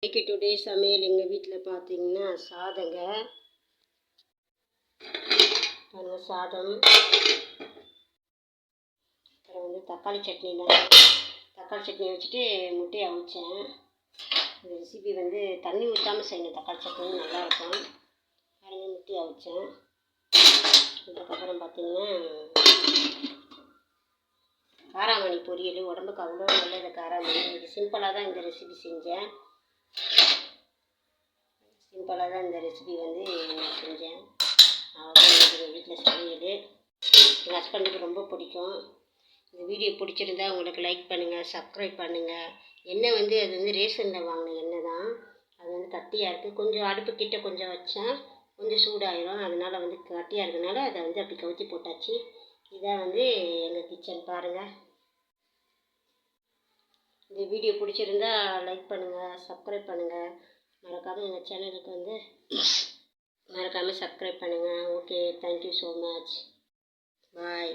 இன்னைக்கு டுடே சமையல் எங்கள் வீட்டில் பார்த்தீங்கன்னா சாதங்க சாதம், அப்புறம் தக்காளி சட்னி தான். தக்காளி சட்னி வச்சுட்டு முட்டையை அவிச்சேன். இந்த ரெசிபி தண்ணி ஊற்றாமல் செய்யணும். தக்காளி சட்னி நல்லாயிருக்கும். பாருங்க, முட்டையை அவிச்சேன். இதுக்கப்புறம் பார்த்தீங்கன்னா காராமணி பொரியல். உடம்புக்கு அவ்வளோ நல்லது காராமணி. இது சிம்பிளாக தான் இந்த ரெசிபி செஞ்சேன். சிம்பிளாக தான் இந்த ரெசிபி நான் செஞ்சேன். அவ்வளோதான் எங்கள் வீட்டில் சமையல். எங்கள் ஹஸ்பண்டுக்கு ரொம்ப பிடிக்கும். இந்த வீடியோ பிடிச்சிருந்தா உங்களுக்கு லைக் பண்ணுங்கள், சப்ஸ்கிரைப் பண்ணுங்கள். எண்ணெய் அது ரேஷனில் வாங்கின எண்ணெய் தான். அது கட்டியாக இருக்குது. கொஞ்சம் அடுப்பு கிட்ட கொஞ்சம் வச்சேன், கொஞ்சம் சூடாயிரும். அதனால் கட்டியாக இருக்கிறதுனால அதை அப்படி கவுத்தி போட்டாச்சு. இதான் எங்கள் கிச்சன் பாருங்கள். இந்த வீடியோ பிடிச்சிருந்தா லைக் பண்ணுங்கள், சப்ஸ்கிரைப் பண்ணுங்கள். மறக்காமல் எங்கள் சேனலுக்கு மறக்காமல் சப்ஸ்கிரைப் பண்ணுங்கள். Okay, thank you so much. பாய்.